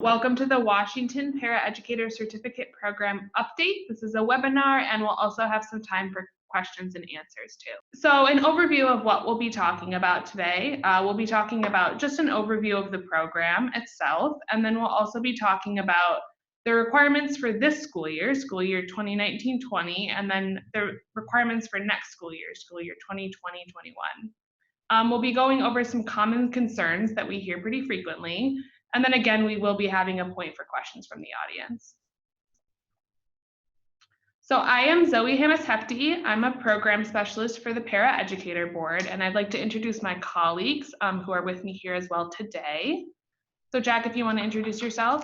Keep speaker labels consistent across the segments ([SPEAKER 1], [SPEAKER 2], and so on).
[SPEAKER 1] Welcome to the Washington Paraeducator Certificate Program update. This is a webinar and we'll also have some time for questions and answers too. So an overview of what we'll be talking about today. We'll be talking about just an overview of the program itself, and then we'll also be talking about the requirements for this school year 2019-20, and then the requirements for next school year 2020-21. We'll be going over some common concerns that we hear pretty frequently. And then again, we will be having a point for questions from the audience. So I am Zoe Hammes-Hefty. I'm a program specialist for the Paraeducator Board, and I'd like to introduce my colleagues who are with me here as well today. So Jack, if you want to introduce yourself.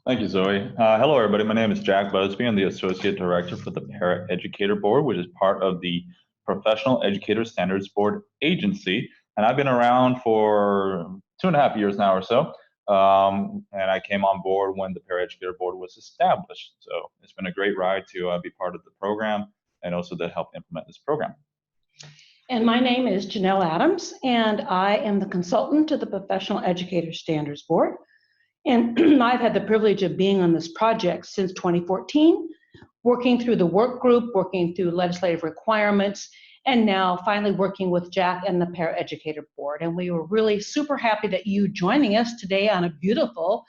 [SPEAKER 2] Thank you, Zoe. Hello, everybody. My name is Jack Busby. I'm the Associate Director for the Paraeducator Board, which is part of the Professional Educator Standards Board agency. And I've been around for 2.5 years now or so. And I came on board when the Paraeducator Board was established. So it's been a great ride to be part of the program and also to help implement this program.
[SPEAKER 3] And my name is Janelle Adams, and I am the consultant to the Professional Educator Standards Board. And I've had the privilege of being on this project since 2014, working through the work group, working through legislative requirements, and now finally working with Jack and the Paraeducator Board. And we were really super happy that you joining us today on a beautiful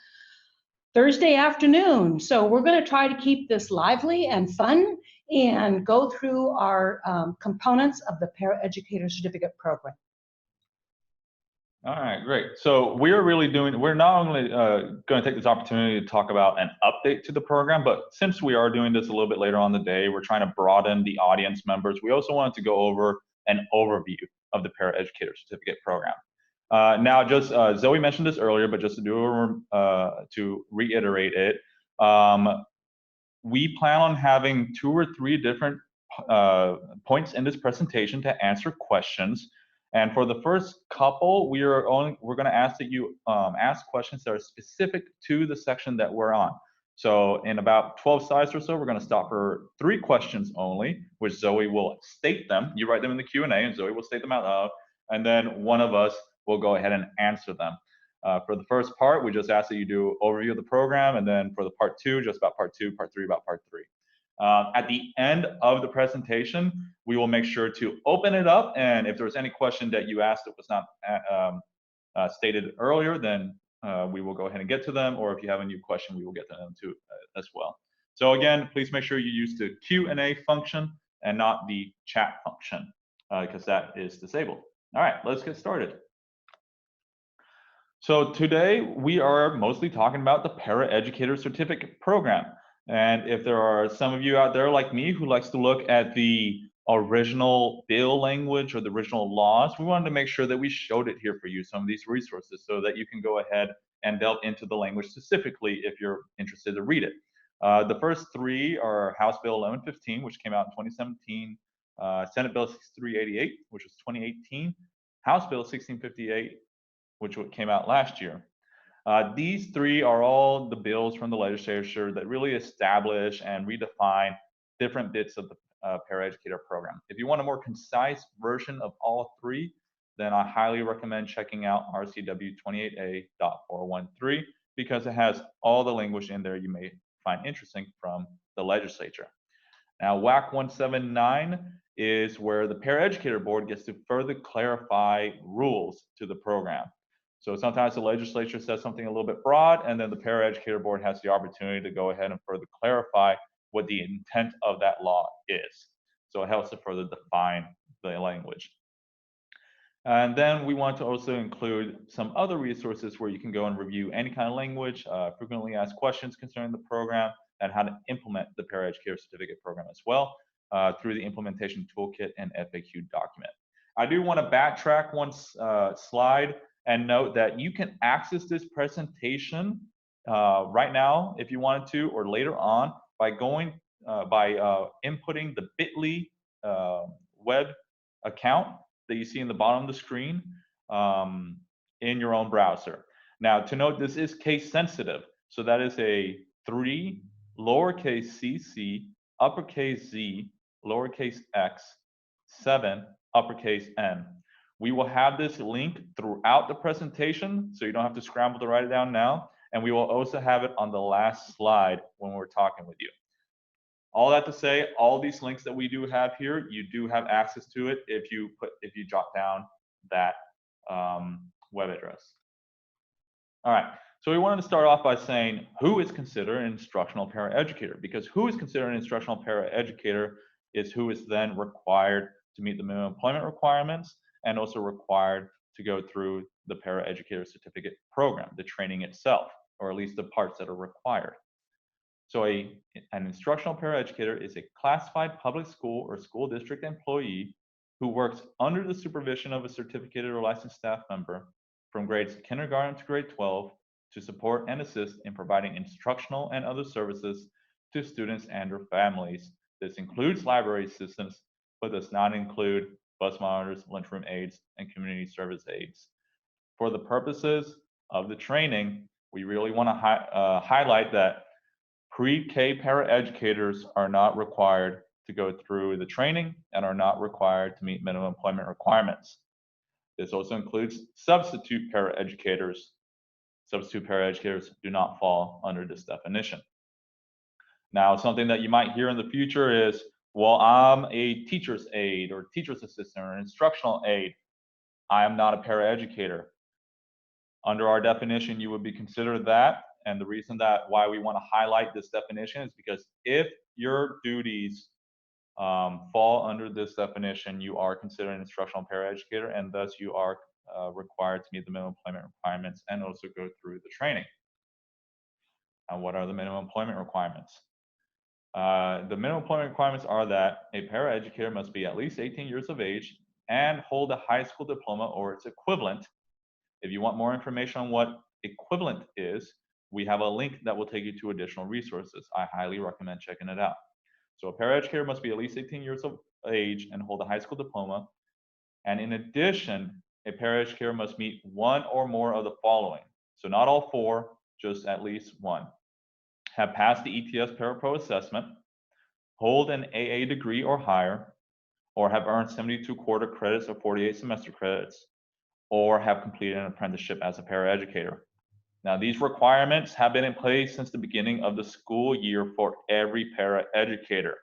[SPEAKER 3] Thursday afternoon. So we're going to try to keep this lively and fun and go through our components of the Paraeducator Certificate Program.
[SPEAKER 2] All right, great. So we're not only going to take this opportunity to talk about an update to the program, but since we are doing this a little bit later on the day, we're trying to broaden the audience members. We also wanted to go over an overview of the Paraeducator Certificate Program. Now, just Zoe mentioned this earlier, but just to reiterate it, we plan on having 2 or 3 different points in this presentation to answer questions. And for the first couple, we're going to ask that you ask questions that are specific to the section that we're on. So in about 12 slides or so, we're going to stop for 3 questions only, which Zoe will state them. You write them in the Q&A, and Zoe will state them out loud. And then one of us will go ahead and answer them. For the first part, we just ask that you do overview of the program, and then for the part 2, just about part 2, part 3 about part 3. At the end of the presentation, we will make sure to open it up, and if there's any question that you asked that was not stated earlier, then we will go ahead and get to them, or if you have a new question, we will get to them too as well. So again, please make sure you use the Q&A function and not the chat function, because that is disabled. All right, let's get started. So today, we are mostly talking about the Paraeducator Certificate Program. And if there are some of you out there like me who likes to look at the original bill language or the original laws, we wanted to make sure that we showed it here for you, some of these resources, so that you can go ahead and delve into the language specifically if you're interested to read it. The first 3 are House Bill 1115, which came out in 2017, Senate Bill 6388, which was 2018, House Bill 1658, which came out last year. These 3 are all the bills from the legislature that really establish and redefine different bits of the Paraeducator program. If you want a more concise version of all 3, then I highly recommend checking out RCW 28A.413 because it has all the language in there you may find interesting from the legislature. Now, WAC 179 is where the Paraeducator Board gets to further clarify rules to the program. So sometimes the legislature says something a little bit broad, and then the Paraeducator Board has the opportunity to go ahead and further clarify what the intent of that law is. So it helps to further define the language. And then we want to also include some other resources where you can go and review any kind of language, frequently asked questions concerning the program, and how to implement the Paraeducator Certificate Program as well through the implementation toolkit and FAQ document. I do want to backtrack one slide and note that you can access this presentation right now if you wanted to, or later on by going inputting the bit.ly web account that you see in the bottom of the screen in your own browser. Now, to note, this is case sensitive, so that is a 3 lowercase cc uppercase z lowercase x 7 uppercase n. We will have this link throughout the presentation, so you don't have to scramble to write it down now. and we will also have it on the last slide when we're talking with you. All that to say, all these links that we do have here, you do have access to it if you jot down that web address. All right, so we wanted to start off by saying who is considered an instructional paraeducator, because who is considered an instructional paraeducator is who is then required to meet the minimum employment requirements and also required to go through the paraeducator certificate program, the training itself, or at least the parts that are required. So an instructional paraeducator is a classified public school or school district employee who works under the supervision of a certificated or licensed staff member from grades kindergarten to grade 12 to support and assist in providing instructional and other services to students and their families. This includes library assistants, but does not include bus monitors, lunchroom aides, and community service aides. For the purposes of the training, we really want to highlight that pre-K paraeducators are not required to go through the training and are not required to meet minimum employment requirements. This also includes substitute paraeducators. Substitute paraeducators do not fall under this definition. Now, something that you might hear in the future is, well, I'm a teacher's aide or teacher's assistant or an instructional aide. I am not a paraeducator. Under our definition, you would be considered that. And the reason that why we want to highlight this definition is because if your duties fall under this definition, you are considered an instructional paraeducator, and thus you are required to meet the minimum employment requirements and also go through the training. And what are the minimum employment requirements? The minimum employment requirements are that a paraeducator must be at least 18 years of age and hold a high school diploma or its equivalent. If you want more information on what equivalent is, we have a link that will take you to additional resources. I highly recommend checking it out. So a paraeducator must be at least 18 years of age and hold a high school diploma. And in addition, a paraeducator must meet one or more of the following. So not all four, just at least one. Have passed the ETS Parapro assessment, hold an AA degree or higher, or have earned 72 quarter credits or 48 semester credits, or have completed an apprenticeship as a paraeducator. Now, these requirements have been in place since the beginning of the school year for every paraeducator.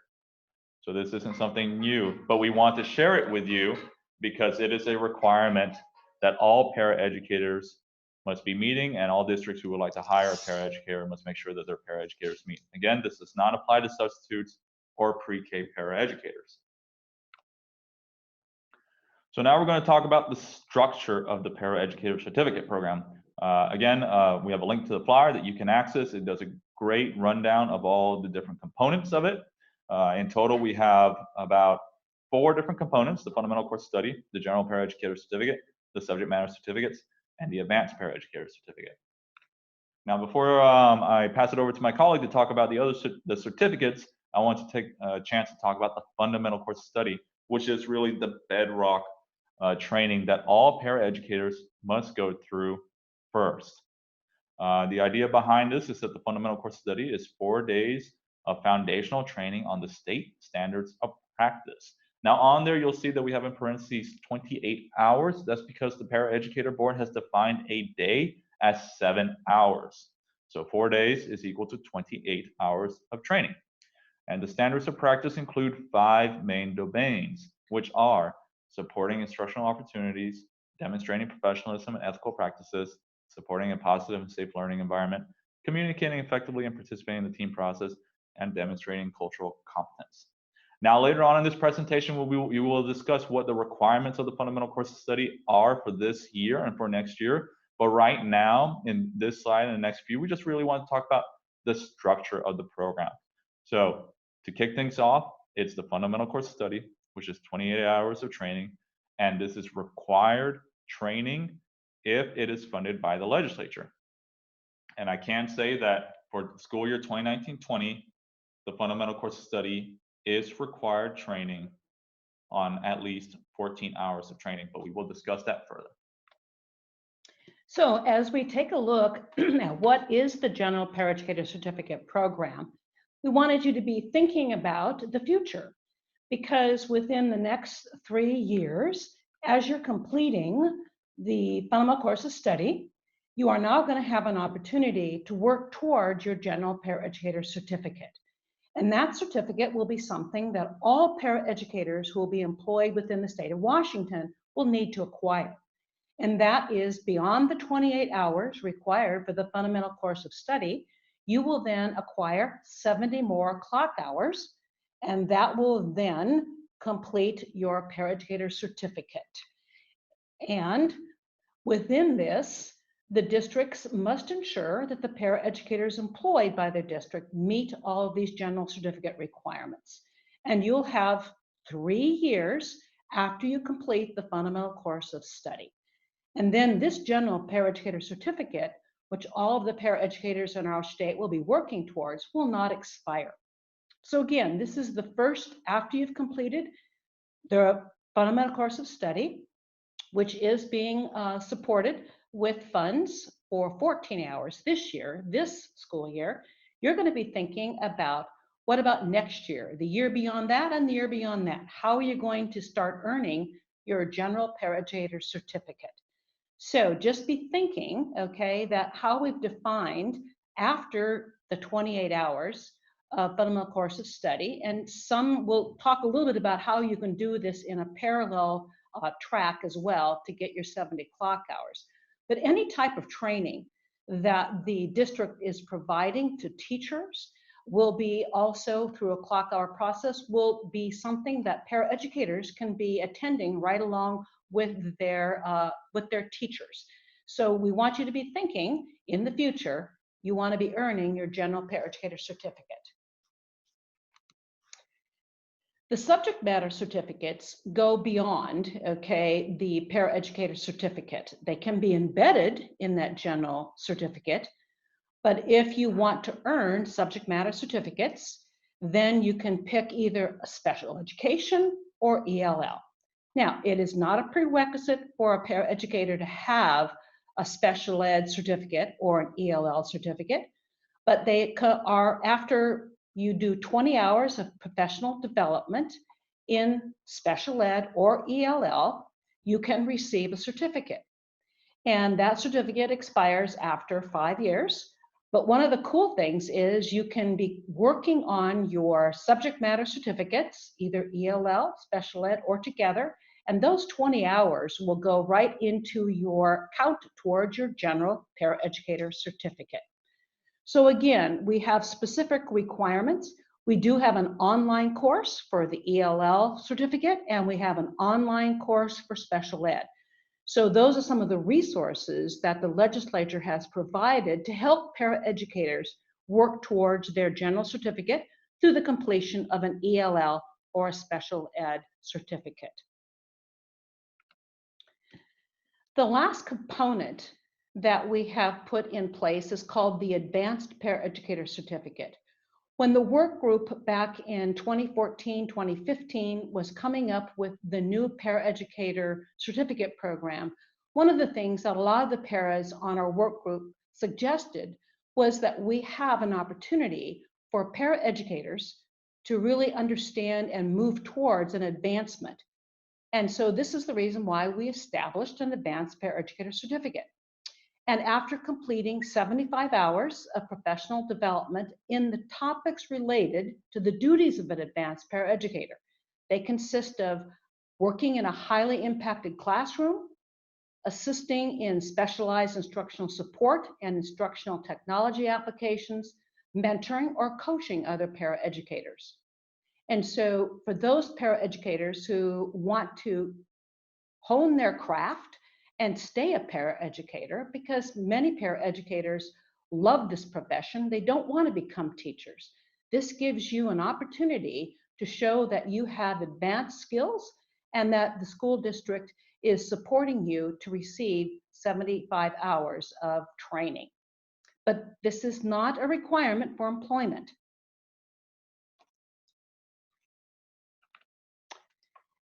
[SPEAKER 2] So this isn't something new, but we want to share it with you because it is a requirement that all paraeducators must be meeting, and all districts who would like to hire a paraeducator must make sure that their paraeducators meet. Again, this does not apply to substitutes or pre-K paraeducators. So now we're going to talk about the structure of the paraeducator certificate program. Again, we have a link to the flyer that you can access. It does a great rundown of all the different components of it. In total, we have about 4 different components: the fundamental course study, the general paraeducator certificate, the subject matter certificates, and the advanced paraeducator certificate. Now, before I pass it over to my colleague to talk about the certificates, I want to take a chance to talk about the fundamental course study, which is really the bedrock training that all paraeducators must go through first. The idea behind this is that the fundamental course study is 4 days of foundational training on the state standards of practice. Now on there, you'll see that we have in parentheses 28 hours. That's because the Paraeducator Board has defined a day as 7 hours. So 4 days is equal to 28 hours of training. And the standards of practice include 5 main domains, which are supporting instructional opportunities, demonstrating professionalism and ethical practices, supporting a positive and safe learning environment, communicating effectively and participating in the team process, and demonstrating cultural competence. Now, later on in this presentation, we will discuss what the requirements of the fundamental course of study are for this year and for next year. But right now, in this slide and the next few, we just really want to talk about the structure of the program. So to kick things off, it's the fundamental course of study, which is 28 hours of training. And this is required training if it is funded by the legislature. And I can say that for school year 2019-20, the fundamental course of study is required training on at least 14 hours of training, but we will discuss that further.
[SPEAKER 3] So as we take a look at what is the General Paraeducator Certificate Program, we wanted you to be thinking about the future, because within the next 3 years, as you're completing the fundamental course of study, you are now going to have an opportunity to work towards your general paraeducator certificate. And that certificate will be something that all paraeducators who will be employed within the state of Washington will need to acquire. And that is beyond the 28 hours required for the fundamental course of study. You will then acquire 70 more clock hours, and that will then complete your paraeducator certificate. And within this, the districts must ensure that the paraeducators employed by their district meet all of these general certificate requirements. And you'll have 3 years after you complete the fundamental course of study. And then this general paraeducator certificate, which all of the paraeducators in our state will be working towards, will not expire. So again, this is the first after you've completed the fundamental course of study, which is being supported with funds for 14 hours this year, this school year. You're going to be thinking about what about next year, the year beyond that, and the year beyond that. How are you going to start earning your general paraeducator certificate? So just be thinking, okay, that how we've defined after the 28 hours of fundamental course of study, and some will talk a little bit about how you can do this in a parallel track as well to get your 70 clock hours. But any type of training that the district is providing to teachers will be also through a clock hour process, will be something that paraeducators can be attending right along with their teachers. So we want you to be thinking in the future, you want to be earning your general paraeducator certificate. The subject matter certificates go beyond, okay, the paraeducator certificate. They can be embedded in that general certificate, but if you want to earn subject matter certificates, then you can pick either a special education or ELL. Now, it is not a prerequisite for a paraeducator to have a special ed certificate or an ELL certificate, but they are after you do 20 hours of professional development in special ed or ELL, you can receive a certificate. And that certificate expires after 5 years. But one of the cool things is you can be working on your subject matter certificates, either ELL, special ed, or together. And those 20 hours will go right into your count towards your general paraeducator certificate. So again, we have specific requirements. We do have an online course for the ELL certificate, and we have an online course for special ed. So those are some of the resources that the legislature has provided to help paraeducators work towards their general certificate through the completion of an ELL or a special ed certificate. The last component that we have put in place is called the Advanced Paraeducator Certificate. When the work group back in 2014, 2015 was coming up with the new paraeducator certificate program, one of the things that a lot of the paras on our work group suggested was that we have an opportunity for paraeducators to really understand and move towards an advancement. And so this is the reason why we established an Advanced Paraeducator Certificate. And after completing 75 hours of professional development in the topics related to the duties of an advanced paraeducator, they consist of working in a highly impacted classroom, assisting in specialized instructional support and instructional technology applications, mentoring or coaching other paraeducators. And so for those paraeducators who want to hone their craft and stay a paraeducator, because many paraeducators love this profession, they don't want to become teachers. This gives you an opportunity to show that you have advanced skills and that the school district is supporting you to receive 75 hours of training. But this is not a requirement for employment.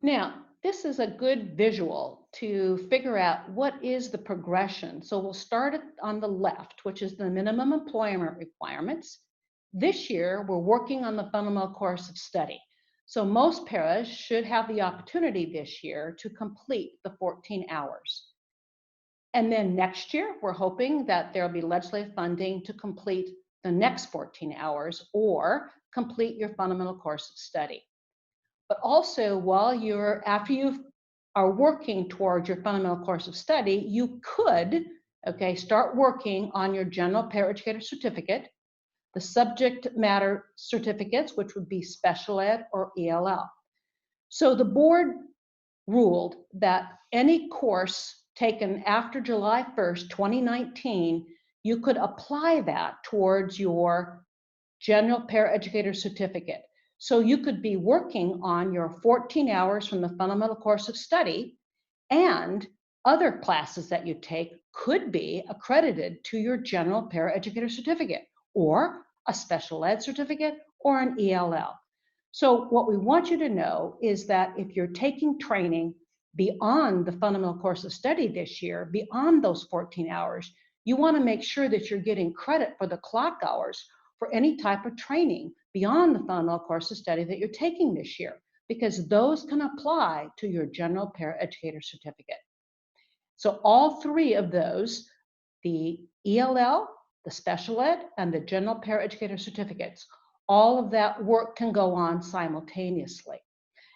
[SPEAKER 3] Now, this is a good visual to figure out what is the progression. So we'll start on the left, which is the minimum employment requirements. This year, we're working on the fundamental course of study. So most paras should have the opportunity this year to complete the 14 hours. And then next year, we're hoping that there'll be legislative funding to complete the next 14 hours or complete your fundamental course of study. But also, after you are working towards your fundamental course of study, you could, start working on your general paraeducator certificate, the subject matter certificates, which would be special ed or ELL. So the board ruled that any course taken after July 1st, 2019, you could apply that towards your general paraeducator certificate. So you could be working on your 14 hours from the fundamental course of study, and other classes that you take could be accredited to your general paraeducator certificate or a special ed certificate or an ELL. So what we want you to know is that if you're taking training beyond the fundamental course of study this year, beyond those 14 hours, you want to make sure that you're getting credit for the clock hours for any type of training beyond the fundamental course of study that you're taking this year, because those can apply to your general paraeducator certificate. So all three of those, the ELL, the special ed, and the general paraeducator certificates, all of that work can go on simultaneously.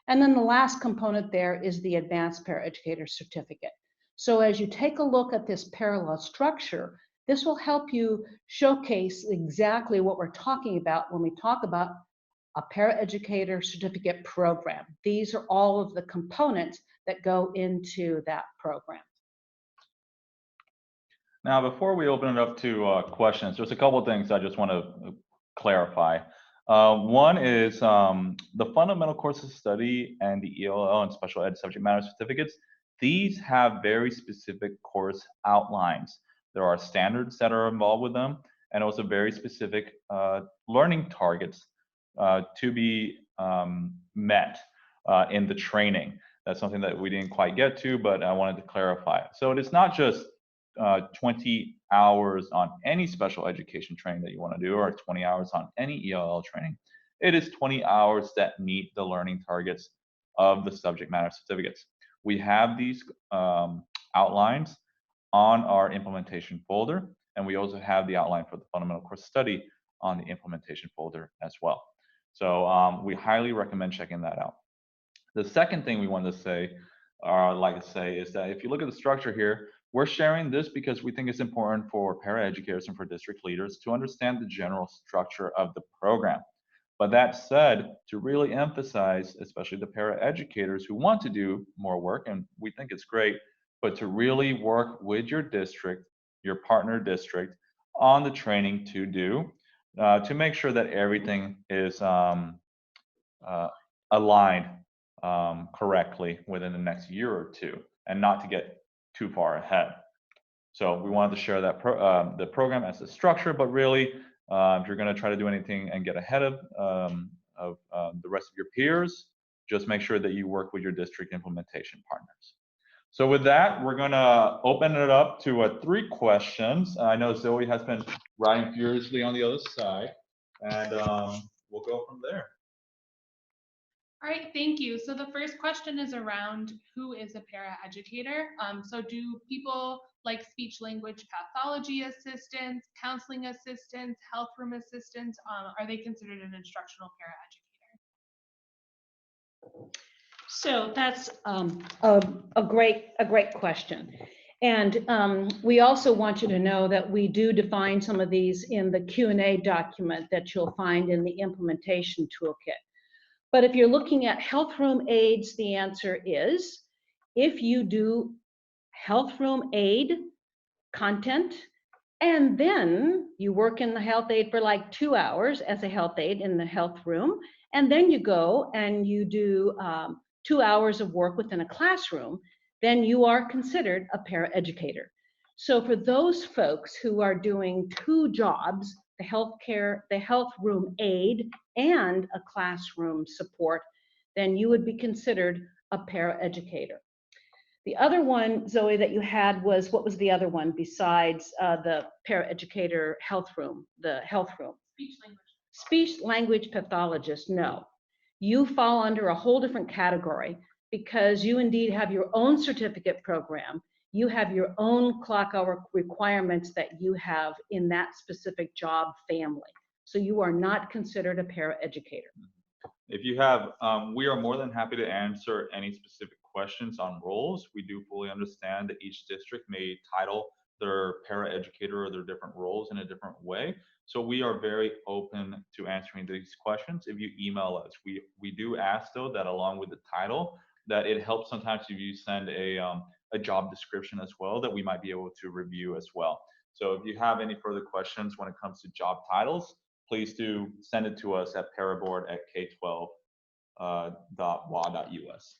[SPEAKER 3] And then the last component there is the advanced paraeducator certificate. So as you take a look at this parallel structure, this will help you showcase exactly what we're talking about when we talk about a paraeducator certificate program. These are all of the components that go into that program.
[SPEAKER 2] Now, before we open it up to questions, there's a couple of things I just want to clarify. One is the fundamental course of study and the ELL and special ed subject matter certificates. These have very specific course outlines. There are standards that are involved with them, and also very specific learning targets to be met in the training. That's something that we didn't quite get to, but I wanted to clarify. So it is not just 20 hours on any special education training that you want to do, or 20 hours on any ELL training. It is 20 hours that meet the learning targets of the subject matter certificates. We have these outlines on our implementation folder, and we also have the outline for the fundamental course study on the implementation folder as well. So we highly recommend checking that out. The second thing we want to say, is that if you look at the structure here, we're sharing this because we think it's important for paraeducators and for district leaders to understand the general structure of the program. But that said, to really emphasize, especially the paraeducators who want to do more work, and we think it's great, but to really work with your district, your partner district, on the training to do, to make sure that everything is aligned correctly within the next year or two, and not to get too far ahead. So we wanted to share that the program as a structure, but really, if you're going to try to do anything and get ahead of the rest of your peers, just make sure that you work with your district implementation partners. So with that, we're going to open it up to 3 questions. I know Zoe has been writing furiously on the other side, and we'll go from there.
[SPEAKER 1] All right, thank you. So the first question is around who is a paraeducator. So do people like speech language pathology assistants, counseling assistants, health room assistants, are they considered an instructional paraeducator?
[SPEAKER 3] So that's a great question. And we also want you to know that we do define some of these in the Q&A document that you'll find in the implementation toolkit. But if you're looking at health room aides, the answer is, if you do health room aid content, and then you work in the health aid for like 2 hours as a health aide in the health room, and then you go and you do 2 hours of work within a classroom, then you are considered a paraeducator. So for those folks who are doing 2 jobs, the health room aid and a classroom support, then you would be considered a paraeducator. The other one, Zoe, that you had was, what was the other one besides the paraeducator health room, the health room?
[SPEAKER 1] Speech language.
[SPEAKER 3] Speech language pathologist, no. You fall under a whole different category because you indeed have your own certificate program you have your own clock hour requirements that you have in that specific job family. So you are not considered a paraeducator.
[SPEAKER 2] If you have, we are more than happy to answer any specific questions on roles. We do fully understand that each district may title their paraeducator or their different roles in a different way. So we are very open to answering these questions if you email us. We do ask though that along with the title, that it helps sometimes if you send a job description as well that we might be able to review as well. So if you have any further questions when it comes to job titles, please do send it to us at paraboard@k12.wa.us.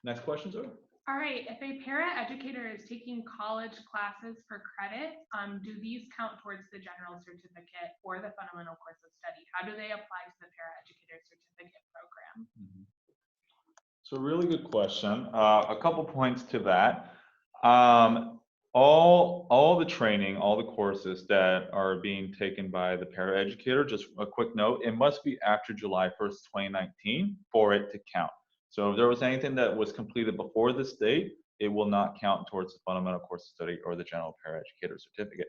[SPEAKER 2] Next question, sir.
[SPEAKER 1] All right, if a paraeducator is taking college classes for credit, do these count towards the general certificate or the fundamental course of study? How do they apply to the paraeducator certificate program?
[SPEAKER 2] So really good question. A couple points to that. All the training, all the courses that are being taken by the paraeducator, just a quick note, it must be after July 1st, 2019 for it to count. So if there was anything that was completed before this date, it will not count towards the fundamental course of study or the general paraeducator certificate.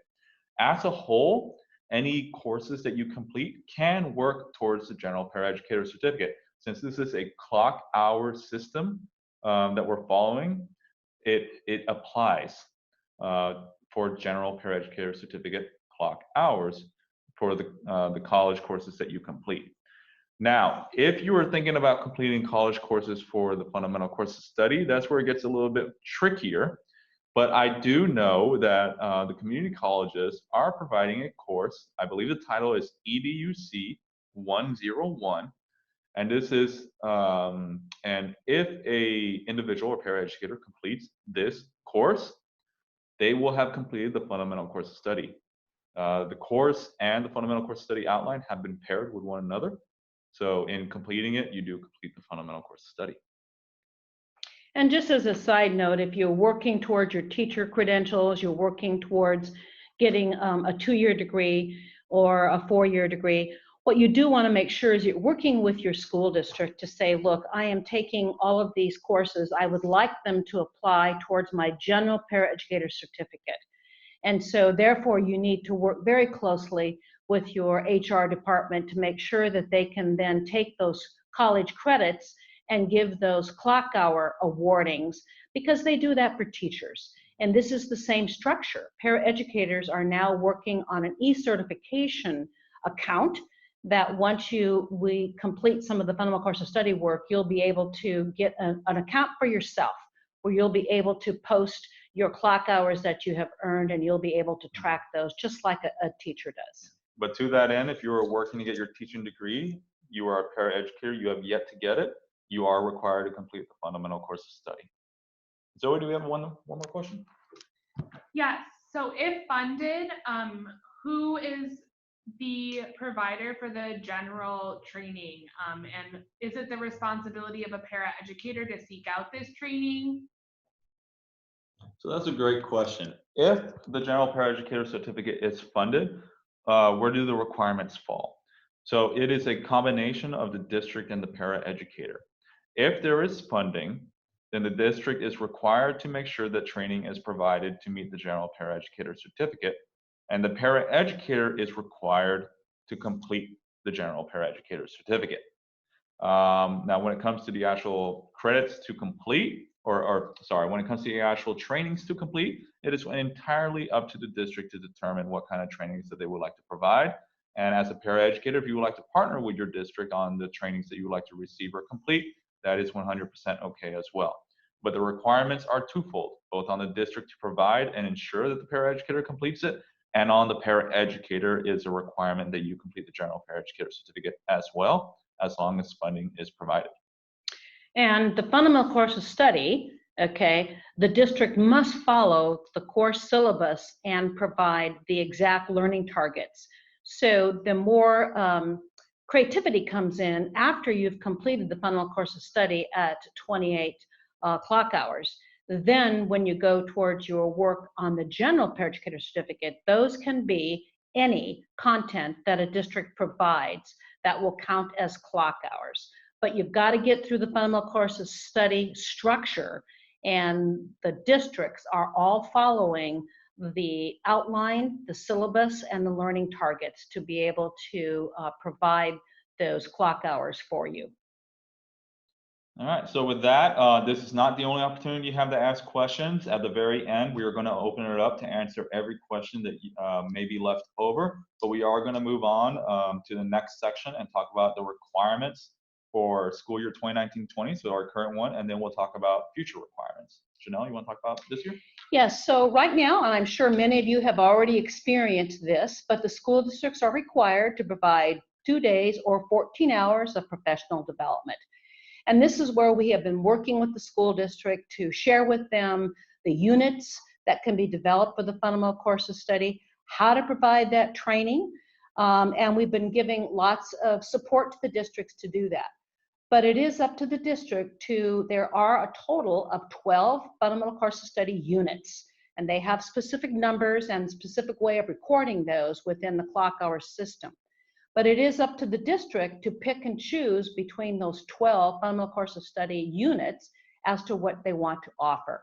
[SPEAKER 2] As a whole, any courses that you complete can work towards the general paraeducator certificate. Since this is a clock hour system that we're following, it applies for general paraeducator certificate clock hours for the college courses that you complete. Now, if you are thinking about completing college courses for the fundamental course of study, that's where it gets a little bit trickier. But I do know that the community colleges are providing a course. I believe the title is EDUC 101. And this is, and if a individual or paraeducator completes this course, they will have completed the fundamental course of study. The course and the fundamental course of study outline have been paired with one another. So in completing it, you do complete the fundamental course of study.
[SPEAKER 3] And just as a side note, if you're working towards your teacher credentials, you're working towards getting a 2-year degree or a 4-year degree, what you do want to make sure is you're working with your school district to say, look, I am taking all of these courses. I would like them to apply towards my general paraeducator certificate. And so therefore, you need to work very closely with your HR department to make sure that they can then take those college credits and give those clock hour awardings, because they do that for teachers. And this is the same structure. Paraeducators are now working on an e-certification account that once we complete some of the fundamental course of study work, you'll be able to get an account for yourself where you'll be able to post your clock hours that you have earned, and you'll be able to track those just like a teacher does.
[SPEAKER 2] But to that end, if you are working to get your teaching degree, you are a paraeducator, you have yet to get it, you are required to complete the fundamental course of study. Zoe, do we have one more question?
[SPEAKER 1] Yes. So if funded, who is the provider for the general training? And is it the responsibility of a paraeducator to seek out this training?
[SPEAKER 2] So that's a great question. If the general paraeducator certificate is funded, where do the requirements fall? So it is a combination of the district and the paraeducator. If there is funding, then the district is required to make sure that training is provided to meet the general paraeducator certificate, and the paraeducator is required to complete the general paraeducator certificate. Now, when it comes to the actual credits to complete, when it comes to the actual trainings to complete, it is entirely up to the district to determine what kind of trainings that they would like to provide. And as a paraeducator, if you would like to partner with your district on the trainings that you would like to receive or complete, that is 100% okay as well. But the requirements are twofold, both on the district to provide and ensure that the paraeducator completes it, and on the paraeducator is a requirement that you complete the general paraeducator certificate as well, as long as funding is provided.
[SPEAKER 3] And the fundamental course of study, okay, the district must follow the course syllabus and provide the exact learning targets. So the more creativity comes in after you've completed the fundamental course of study at 28 clock hours, then when you go towards your work on the general paraeducator certificate, those can be any content that a district provides that will count as clock hours. But you've got to get through the fundamental course of study structure And the districts are all following the outline, the syllabus, and the learning targets to be able to provide those clock hours for you.
[SPEAKER 2] All right, so with that, this is not the only opportunity you have to ask questions. At the very end, we are going to open it up to answer every question that may be left over, but we are going to move on to the next section and talk about the requirements for school year 2019-20, so our current one, and then we'll talk about future requirements. Janelle, you want to talk about this year?
[SPEAKER 3] Yes, so right now, and I'm sure many of you have already experienced this, but the school districts are required to provide 2 days or 14 hours of professional development. And this is where we have been working with the school district to share with them the units that can be developed for the fundamental course of study, how to provide that training, and we've been giving lots of support to the districts to do that. But it is up to the district there are a total of 12 fundamental course of study units, and they have specific numbers and specific way of recording those within the clock hour system. But it is up to the district to pick and choose between those 12 fundamental course of study units as to what they want to offer.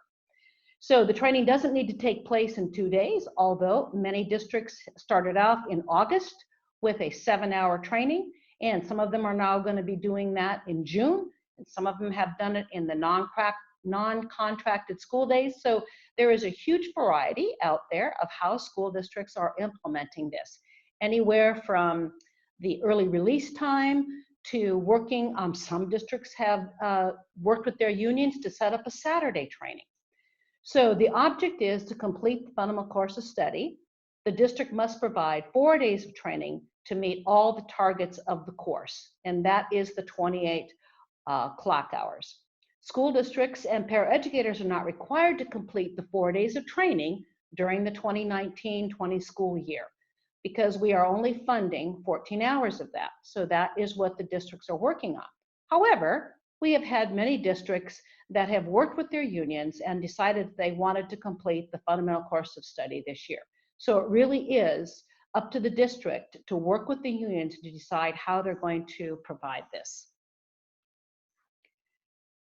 [SPEAKER 3] So the training doesn't need to take place in 2 days, although many districts started off in August with a 7-hour training, and some of them are now going to be doing that in June, and some of them have done it in the non-contracted school days. So there is a huge variety out there of how school districts are implementing this, anywhere from the early release time to working, some districts have worked with their unions to set up a Saturday training. So the object is to complete the fundamental course of study. The district must provide 4 days of training to meet all the targets of the course, and that is the 28 clock hours. School districts and paraeducators are not required to complete the 4 days of training during the 2019-20 school year, because we are only funding 14 hours of that. So that is what the districts are working on. However, we have had many districts that have worked with their unions and decided they wanted to complete the fundamental course of study this year. So it really is up to the district to work with the unions to decide how they're going to provide this.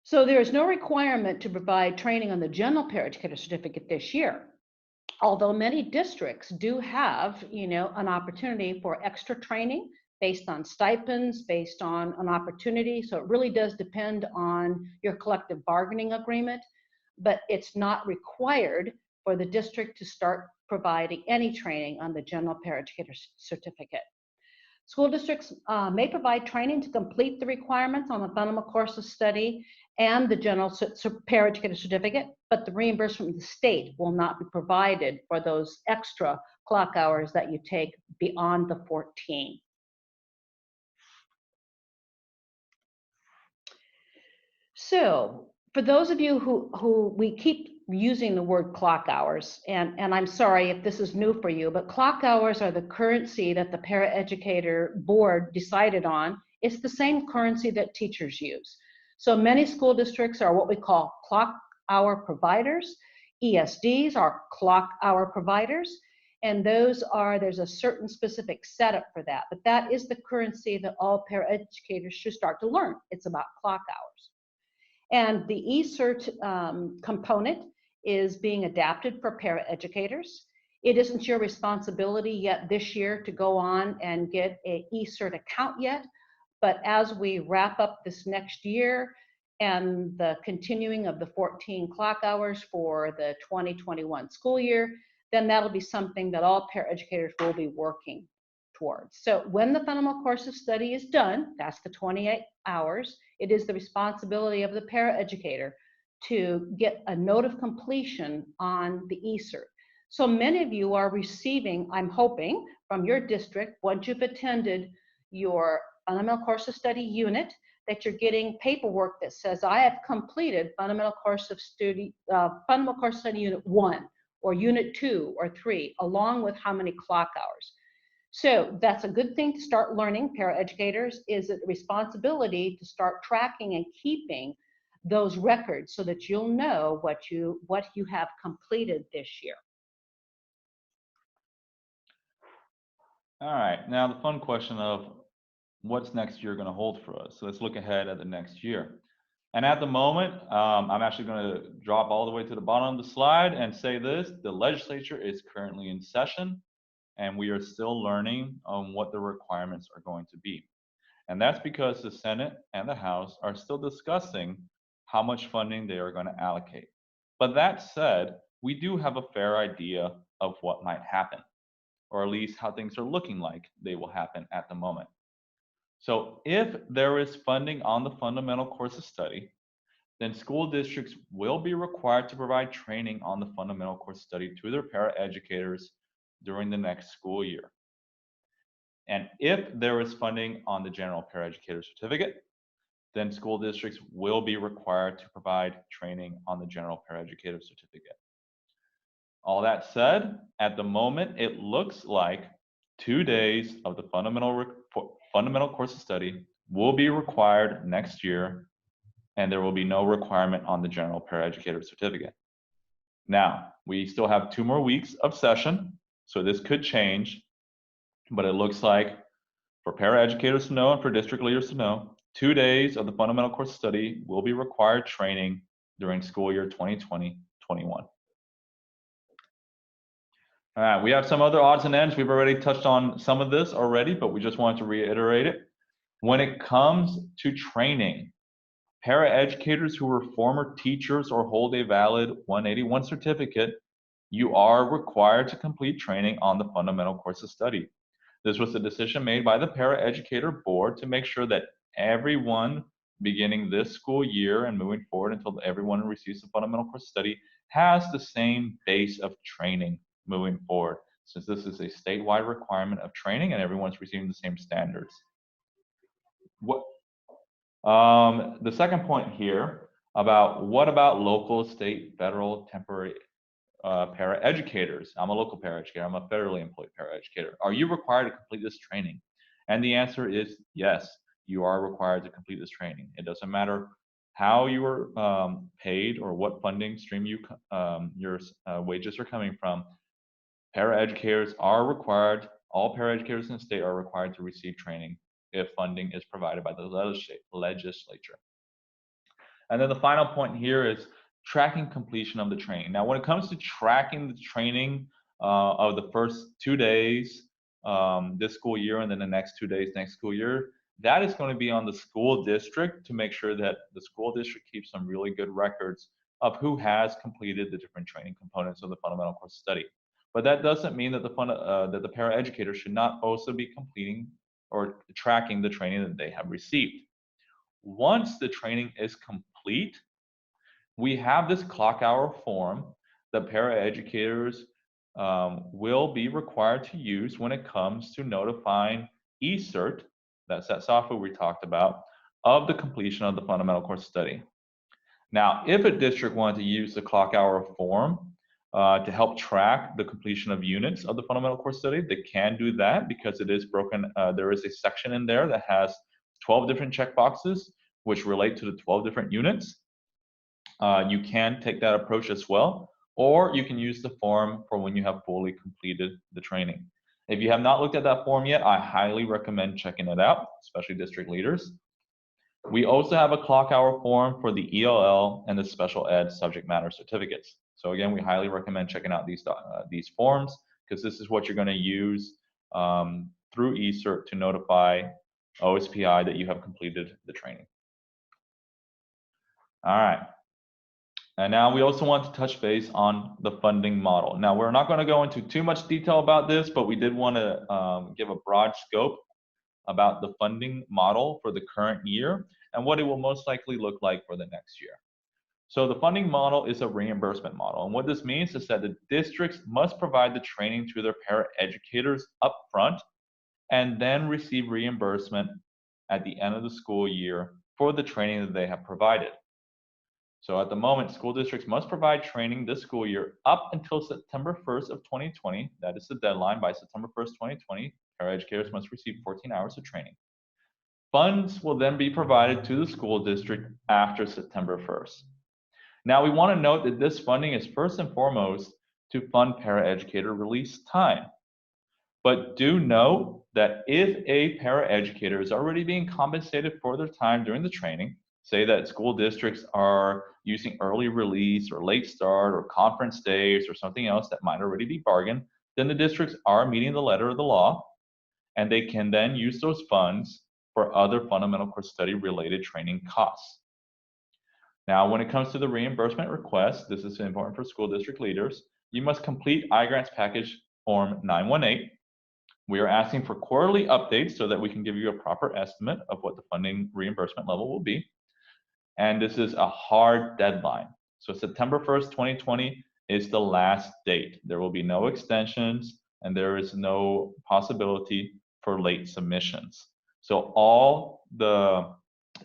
[SPEAKER 3] So there is no requirement to provide training on the general paraeducator certificate this year, although many districts do have, an opportunity for extra training based on stipends, based on an opportunity. So it really does depend on your collective bargaining agreement, but it's not required for the district to start providing any training on the general paraeducator certificate. School districts may provide training to complete the requirements on the fundamental course of study and the general paraeducator certificate, but the reimbursement from the state will not be provided for those extra clock hours that you take beyond the 14. So for those of you who we keep using the word clock hours, and I'm sorry if this is new for you, but clock hours are the currency that the Paraeducator Board decided on. It's the same currency that teachers use. So many school districts are what we call clock hour providers. ESDs are clock hour providers, and there's a certain specific setup for that. But that is the currency that all paraeducators should start to learn. It's about clock hours. And the eCert component is being adapted for paraeducators. It isn't your responsibility yet this year to go on and get an eCert account yet, but as we wrap up this next year and the continuing of the 14 clock hours for the 2021 school year, then that'll be something that all paraeducators will be working towards. So when the fundamental course of study is done, that's the 28 hours, it is the responsibility of the paraeducator to get a note of completion on the eCert. So many of you are receiving, I'm hoping, from your district, once you've attended your fundamental course of study unit, that you're getting paperwork that says, I have completed fundamental course of study unit 1 or unit 2 or 3, along with how many clock hours. So that's a good thing to start learning, paraeducators, is a responsibility to start tracking and keeping those records so that you'll know what you have completed this year.
[SPEAKER 2] All right, now the fun question of what's next year going to hold for us. So let's look ahead at the next year. And at the moment, I'm actually going to drop all the way to the bottom of the slide and say this: the legislature is currently in session, and we are still learning on what the requirements are going to be. And that's because the Senate and the House are still discussing how much funding they are going to allocate. But that said, we do have a fair idea of what might happen, or at least how things are looking like they will happen at the moment. So if there is funding on the fundamental course of study, then school districts will be required to provide training on the fundamental course of study to their paraeducators during the next school year. And if there is funding on the general paraeducator certificate, then school districts will be required to provide training on the general paraeducator certificate. All that said, at the moment, it looks like 2 days of the fundamental course of study will be required next year, and there will be no requirement on the general paraeducator certificate. Now, we still have 2 more weeks of session, so this could change, but it looks like for paraeducators to know and for district leaders to know, 2 days of the fundamental course of study will be required training during school year 2020-21. All right, we have some other odds and ends. We've already touched on some of this already, but we just wanted to reiterate it. When it comes to training, paraeducators who are former teachers or hold a valid 181 certificate, you are required to complete training on the fundamental course of study. This was a decision made by the Paraeducator Board to make sure that everyone beginning this school year and moving forward until everyone receives the fundamental course of study has the same base of training moving forward, since this is a statewide requirement of training and everyone's receiving the same standards. The second point here about what about local, state, federal, temporary paraeducators? I'm a local paraeducator. I'm a federally employed paraeducator. Are you required to complete this training? And the answer is yes, you are required to complete this training. It doesn't matter how you are paid or what funding stream your wages are coming from. Paraeducators are required, all paraeducators in the state are required to receive training if funding is provided by the legislature. And then the final point here is tracking completion of the training. Now, when it comes to tracking the training of the first 2 days this school year and then the next 2 days next school year, that is going to be on the school district to make sure that the school district keeps some really good records of who has completed the different training components of the fundamental course of study. But that doesn't mean that the paraeducator should not also be completing or tracking the training that they have received. Once the training is complete, we have this clock hour form that paraeducators will be required to use when it comes to notifying eCert, that's that software we talked about, of the completion of the fundamental course study. Now, if a district wanted to use the clock hour form to help track the completion of units of the fundamental course study, they can do that because it is broken. There is a section in there that has 12 different checkboxes which relate to the 12 different units. You can take that approach as well, or you can use the form for when you have fully completed the training. If you have not looked at that form yet, I highly recommend checking it out, especially district leaders. We also have a clock hour form for the ELL and the special ed subject matter certificates. So again, we highly recommend checking out these forms because this is what you're going to use through eCert to notify OSPI that you have completed the training. All right. And now we also want to touch base on the funding model. Now, we're not going to go into too much detail about this, but we did want to give a broad scope about the funding model for the current year and what it will most likely look like for the next year. So the funding model is a reimbursement model. And what this means is that the districts must provide the training to their paraeducators upfront and then receive reimbursement at the end of the school year for the training that they have provided. So at the moment, school districts must provide training this school year up until September 1st of 2020. That is the deadline. By September 1st, 2020, paraeducators must receive 14 hours of training. Funds will then be provided to the school district after September 1st. Now, we want to note that this funding is first and foremost to fund paraeducator release time. But do note that if a paraeducator is already being compensated for their time during the training, say that school districts are using early release or late start or conference days or something else that might already be bargained, then the districts are meeting the letter of the law, and they can then use those funds for other fundamental core study related training costs. Now, when it comes to the reimbursement request, this is important for school district leaders. You must complete iGrants package form 918. We are asking for quarterly updates so that we can give you a proper estimate of what the funding reimbursement level will be. And this is a hard deadline. So September 1st, 2020 is the last date. There will be no extensions, and there is no possibility for late submissions. So all the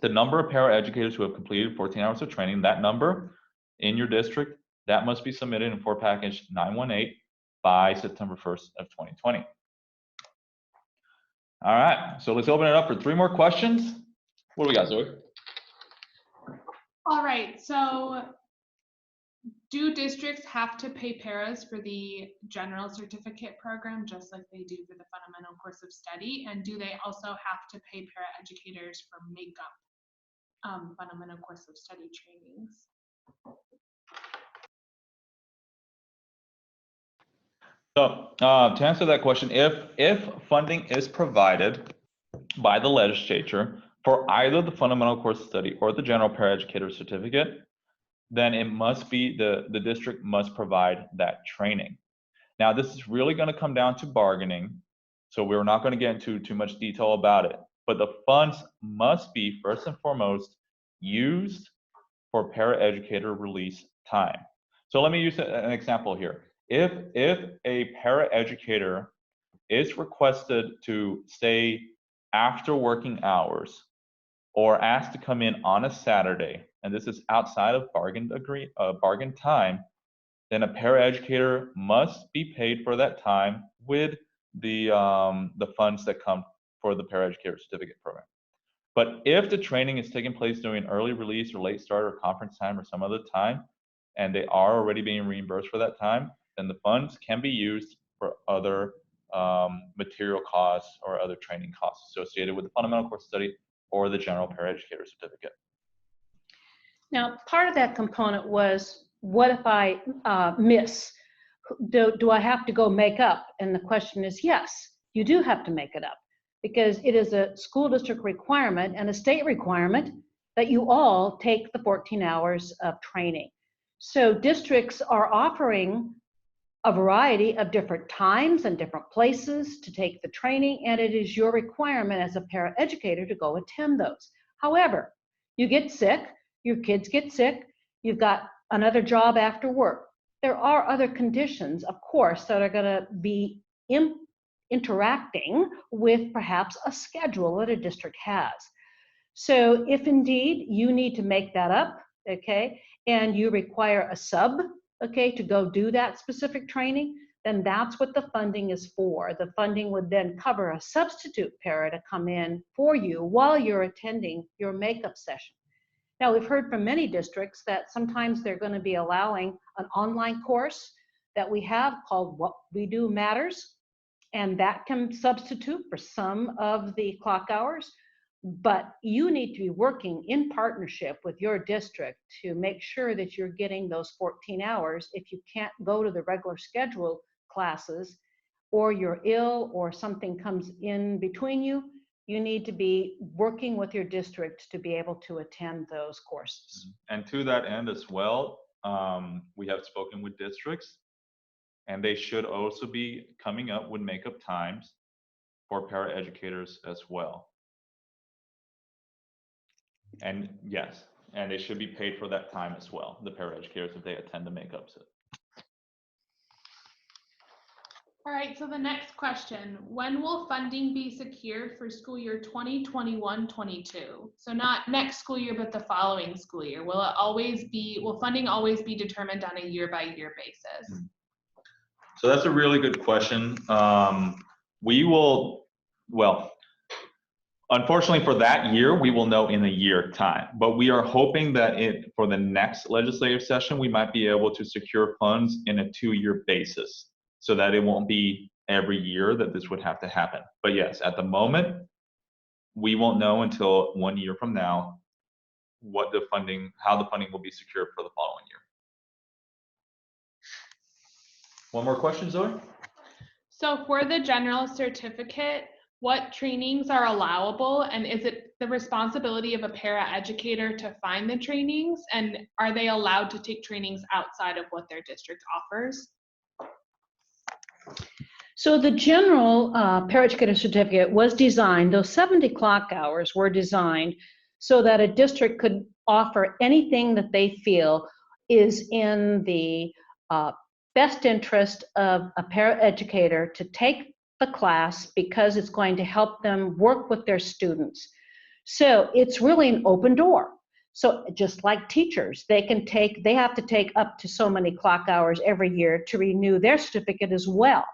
[SPEAKER 2] number of paraeducators who have completed 14 hours of training, that number in your district, that must be submitted in for package 918 by September 1st of 2020. All right, so let's open it up for 3 more questions. What do we got, Zoe?
[SPEAKER 1] All right, so do districts have to pay paras for the general certificate program just like they do for the fundamental course of study? And do they also have to pay paraeducators for makeup fundamental course of study trainings?
[SPEAKER 2] So to answer that question, if funding is provided by the legislature for either the fundamental course of study or the general paraeducator certificate, then it must be the district must provide that training. Now, this is really going to come down to bargaining, so we're not going to get into too much detail about it, but the funds must be first and foremost used for paraeducator release time. So let me use an example here. If a paraeducator is requested to stay after working hours or asked to come in on a Saturday, and this is outside of bargain time, then a paraeducator must be paid for that time with the funds that come for the paraeducator certificate program. But if the training is taking place during early release or late start or conference time or some other time, and they are already being reimbursed for that time, then the funds can be used for other material costs or other training costs associated with the fundamental course study or the general paraeducator certificate.
[SPEAKER 3] Now, part of that component was, what if I miss? Do I have to go make up? And the question is, yes, you do have to make it up, because it is a school district requirement and a state requirement that you all take the 14 hours of training. So districts are offering a variety of different times and different places to take the training, and it is your requirement as a paraeducator to go attend those. However, you get sick, your kids get sick, you've got another job after work. There are other conditions, of course, that are going to be interacting with perhaps a schedule that a district has. So if indeed you need to make that up, okay, and you require a sub, okay, to go do that specific training, then that's what the funding is for. The funding would then cover a substitute para to come in for you while you're attending your makeup session. Now, we've heard from many districts that sometimes they're going to be allowing an online course that we have called What We Do Matters, and that can substitute for some of the clock hours. But you need to be working in partnership with your district to make sure that you're getting those 14 hours. If you can't go to the regular scheduled classes, or you're ill, or something comes in between you, you need to be working with your district to be able to attend those courses.
[SPEAKER 2] And to that end as well, we have spoken with districts, and they should also be coming up with makeup times for paraeducators as well. And yes, and they should be paid for that time as well, the paraeducators, if they attend the makeup set.
[SPEAKER 1] All right, so the next question, when will funding be secured for school year 2021-22? So not next school year, but the following school year. Will funding always be determined on a year-by-year basis?
[SPEAKER 2] So that's a really good question. Unfortunately for that year, we will know in a year time, but we are hoping that for the next legislative session, we might be able to secure funds in a 2-year basis so that it won't be every year that this would have to happen. But yes, at the moment, we won't know until 1 year from now how the funding will be secured for the following year. One more question, Zoe?
[SPEAKER 1] So for the general certificate, what trainings are allowable, and is it the responsibility of a paraeducator to find the trainings, and are they allowed to take trainings outside of what their district offers?
[SPEAKER 3] So the general paraeducator certificate was designed, those 70 clock hours were designed so that a district could offer anything that they feel is in the best interest of a paraeducator to take the class because it's going to help them work with their students. So it's really an open door. So just like teachers, they have to take up to so many clock hours every year to renew their certificate as well.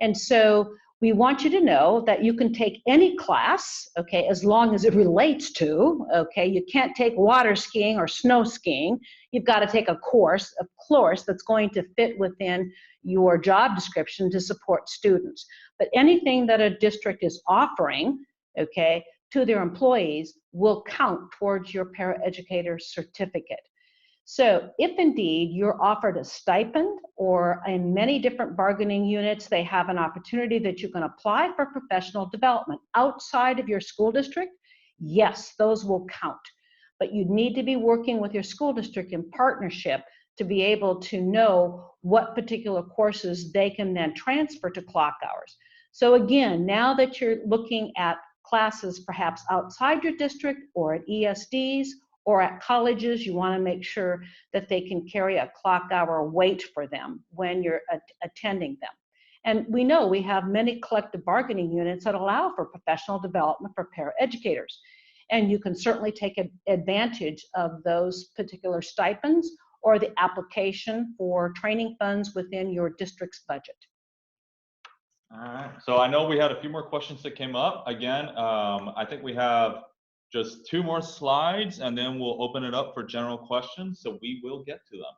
[SPEAKER 3] And so we want you to know that you can take any class, okay, as long as it relates to, okay, you can't take water skiing or snow skiing. You've got to take a course that's going to fit within your job description to support students. But anything that a district is offering, okay, to their employees will count towards your paraeducator certificate. So if indeed you're offered a stipend, or in many different bargaining units, they have an opportunity that you can apply for professional development outside of your school district, yes, those will count. But you need to be working with your school district in partnership to be able to know what particular courses they can then transfer to clock hours. So again, now that you're looking at classes perhaps outside your district or at ESDs, or at colleges, you want to make sure that they can carry a clock hour weight for them when you're attending them. And we know we have many collective bargaining units that allow for professional development for paraeducators. And you can certainly take advantage of those particular stipends or the application for training funds within your district's budget.
[SPEAKER 2] All right, so I know we had a few more questions that came up. Again, I think we have just 2 more slides, and then we'll open it up for general questions, so we will get to them.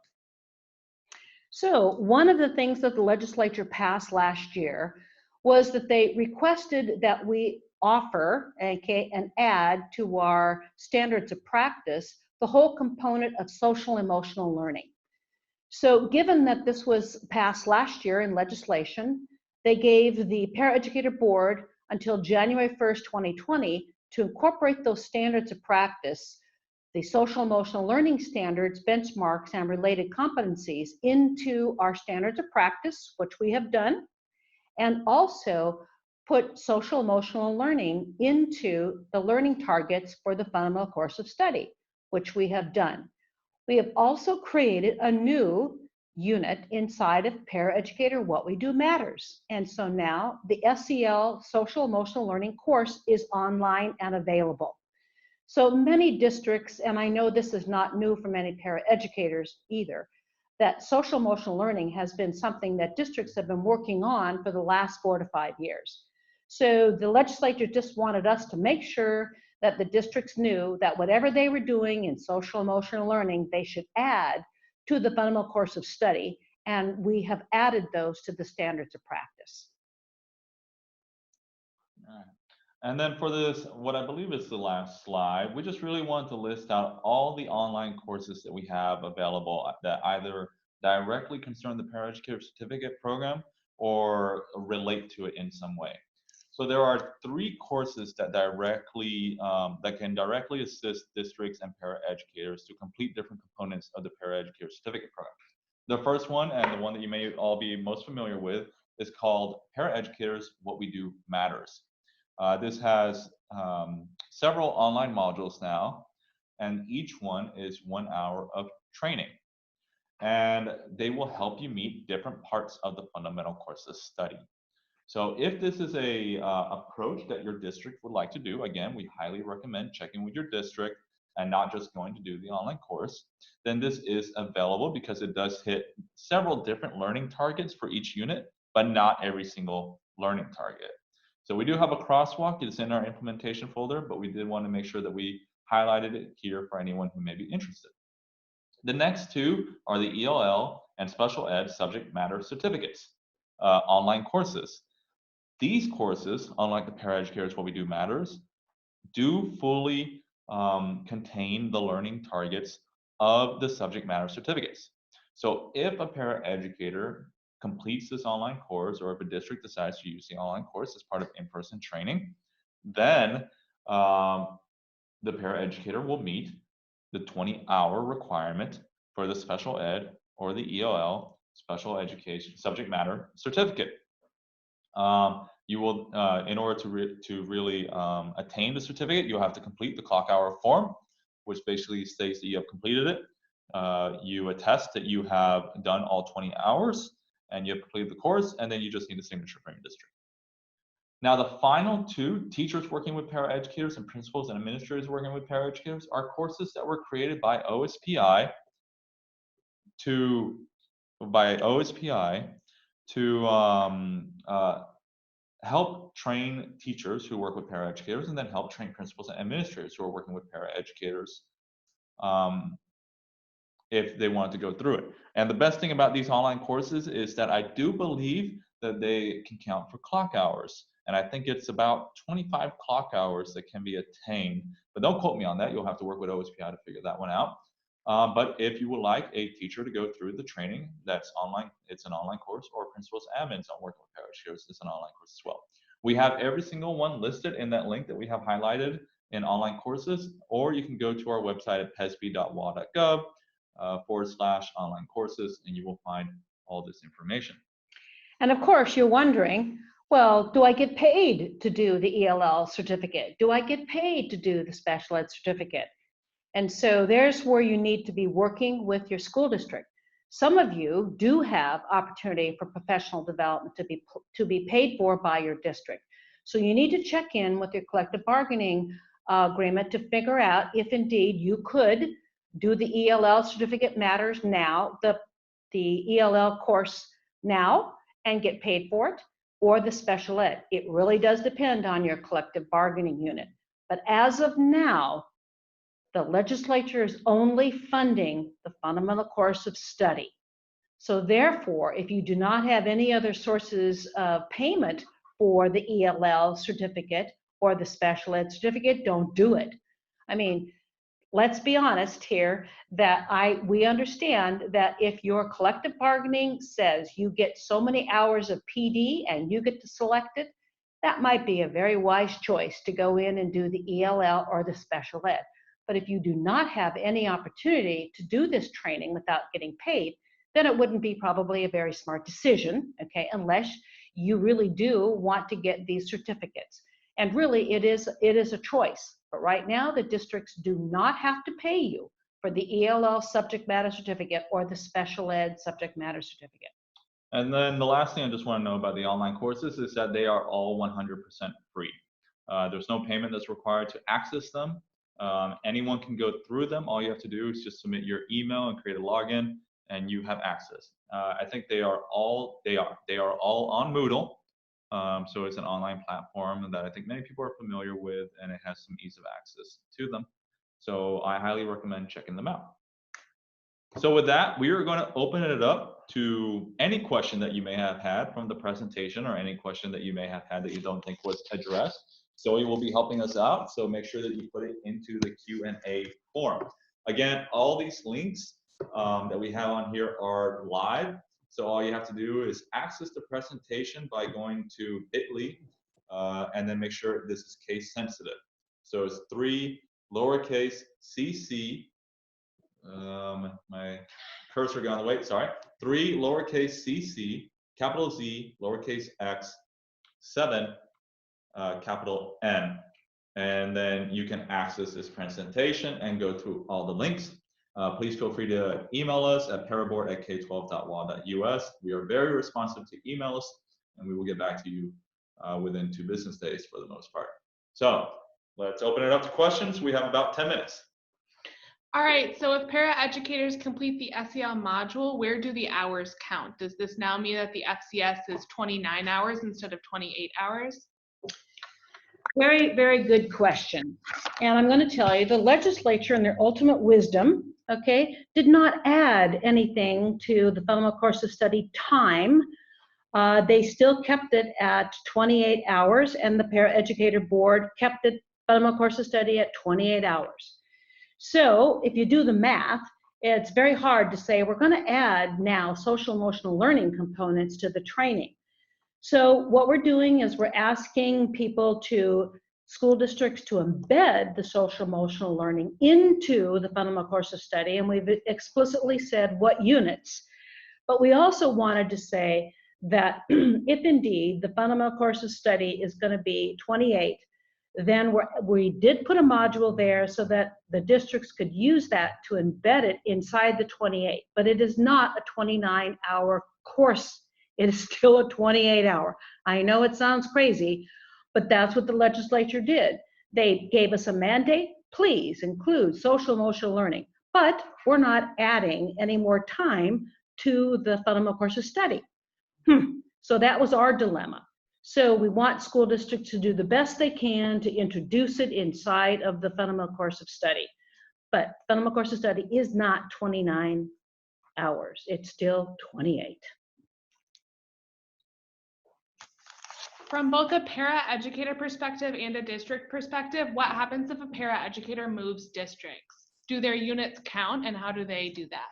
[SPEAKER 3] So one of the things that the legislature passed last year was that they requested that we offer, okay, and add to our standards of practice the whole component of social emotional learning. So given that this was passed last year in legislation, they gave the Paraeducator Board until January 1st, 2020 to incorporate those standards of practice, the social emotional learning standards, benchmarks, and related competencies into our standards of practice, which we have done, and also put social emotional learning into the learning targets for the fundamental course of study, which we have done. We have also created a new unit inside of Paraeducator What We Do Matters. And so now the SEL Social Emotional Learning course is online and available. So many districts, and I know this is not new for many paraeducators either, that social emotional learning has been something that districts have been working on for the last 4 to 5 years. So the legislature just wanted us to make sure that the districts knew that whatever they were doing in social emotional learning, they should add to the fundamental course of study, and we have added those to the standards of practice.
[SPEAKER 2] All right. And then for this, what I believe is the last slide, we just really want to list out all the online courses that we have available that either directly concern the Paraeducator Certificate program or relate to it in some way. So there are 3 courses that can directly assist districts and paraeducators to complete different components of the Paraeducator Certificate program. The first one, and the one that you may all be most familiar with, is called Paraeducators What We Do Matters. This has several online modules now, and each one is 1 hour of training. And they will help you meet different parts of the fundamental course of study. So if this is a approach that your district would like to do, again, we highly recommend checking with your district and not just going to do the online course, then this is available because it does hit several different learning targets for each unit, but not every single learning target. So we do have a crosswalk. It's in our implementation folder, but we did want to make sure that we highlighted it here for anyone who may be interested. The next 2 are the ELL and Special Ed Subject Matter Certificates, online courses. These courses, unlike the Paraeducators What We Do Matters, do fully contain the learning targets of the subject matter certificates. So if a paraeducator completes this online course, or if a district decides to use the online course as part of in-person training, then the paraeducator will meet the 20-hour requirement for the special ed or the ELL special education subject matter certificate. You will, in order to really attain the certificate, you'll have to complete the clock hour form, which basically states that you have completed it. You attest that you have done all 20 hours and you have completed the course, and then you just need a signature from your district. Now, the final two, teachers working with paraeducators and principals and administrators working with paraeducators, are courses that were created by OSPI to help train teachers who work with paraeducators, and then help train principals and administrators who are working with paraeducators if they want to go through it. And the best thing about these online courses is that I do believe that they can count for clock hours. And I think it's about 25 clock hours that can be attained. But don't quote me on that. You'll have to work with OSPI to figure that one out. But if you would like a teacher to go through the training that's online, it's an online course, or principals, admins on working with paraeducators, it's an online course as well. We have every single one listed in that link that we have highlighted in online courses, or you can go to our website at pesb.wa.gov /online courses, and you will find all this information.
[SPEAKER 3] And of course, you're wondering, well, do I get paid to do the ELL certificate? Do I get paid to do the special ed certificate? And so there's where you need to be working with your school district. Some of you do have opportunity for professional development to be paid for by your district. So you need to check in with your collective bargaining agreement to figure out if indeed you could do the ELL certificate matters now, the ELL course now, and get paid for it, or the special ed. It really does depend on your collective bargaining unit. But as of now, the legislature is only funding the fundamental course of study. So therefore, if you do not have any other sources of payment for the ELL certificate or the special ed certificate, don't do it. I mean, let's be honest here, that we understand that if your collective bargaining says you get so many hours of PD and you get to select it, that might be a very wise choice to go in and do the ELL or the special ed. But if you do not have any opportunity to do this training without getting paid, then it wouldn't be probably a very smart decision, okay, unless you really do want to get these certificates. And really, it is a choice. But right now, the districts do not have to pay you for the ELL subject matter certificate or the special ed subject matter certificate.
[SPEAKER 2] And then the last thing I just want to know about the online courses is that they are all 100% free. There's no payment that's required to access them. Anyone can go through them. All you have to do is just submit your email and create a login, and you have access. I think they are all on Moodle. So it's an online platform that I think many people are familiar with, and it has some ease of access to them. So I highly recommend checking them out. So with that, we are going to open it up to any question that you may have had from the presentation, or any question that you may have had that you don't think was addressed. Zoe will be helping us out, so make sure that you put it into the Q&A form. Again, all these links that we have on here are live. So all you have to do is access the presentation by going to bit.ly and then make sure this is case sensitive. So it's 3 lowercase cc, my cursor got on the way, sorry. 3 lowercase cc, capital Z, lowercase x, 7, capital N. And then you can access this presentation and go through all the links. Please feel free to email us at paraboard@k12.wa.us. We are very responsive to emails, and we will get back to you within 2 business days for the most part. So let's open it up to questions. We have about 10 minutes.
[SPEAKER 1] All right, so if paraeducators complete the SEL module, where do the hours count? Does this now mean that the FCS is 29 hours instead of 28 hours?
[SPEAKER 3] Very, very good question. And I'm going to tell you, the legislature in their ultimate wisdom, okay, did not add anything to the fundamental course of study time. They still kept it at 28 hours, and the Paraeducator Board kept it fundamental course of study at 28 hours. So if you do the math, it's very hard to say we're going to add now social emotional learning components to the training. So what we're doing is we're asking school districts to embed the social emotional learning into the fundamental course of study, and we've explicitly said what units. But we also wanted to say that if indeed the fundamental course of study is going to be 28, then we did put a module there so that the districts could use that to embed it inside the 28, but it is not a 29-hour course. It is still a 28-hour. I know it sounds crazy, but that's what the legislature did. They gave us a mandate, please include social emotional learning, but we're not adding any more time to the fundamental course of study. So that was our dilemma. So we want school districts to do the best they can to introduce it inside of the fundamental course of study. But fundamental course of study is not 29 hours. It's still 28.
[SPEAKER 1] From both a para-educator perspective and a district perspective, what happens if a para-educator moves districts? Do their units count, and how do they do that?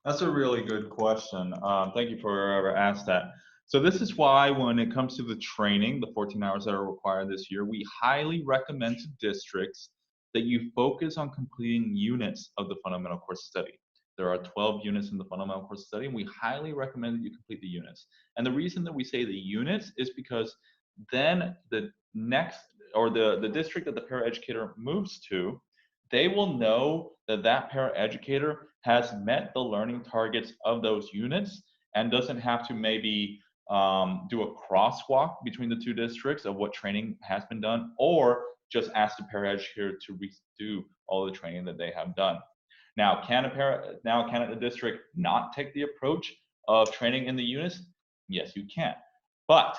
[SPEAKER 2] That's a really good question. Thank you for whoever asked that. So this is why when it comes to the training, the 14 hours that are required this year, we highly recommend to districts that you focus on completing units of the fundamental course study. There are 12 units in the fundamental course study, and we highly recommend that you complete the units. And the reason that we say the units is because then the next, or the district that the paraeducator moves to, they will know that that paraeducator has met the learning targets of those units and doesn't have to maybe do a crosswalk between the two districts of what training has been done, or just ask the paraeducator to redo all the training that they have done. Now, can a district not take the approach of training in the units? Yes, you can. But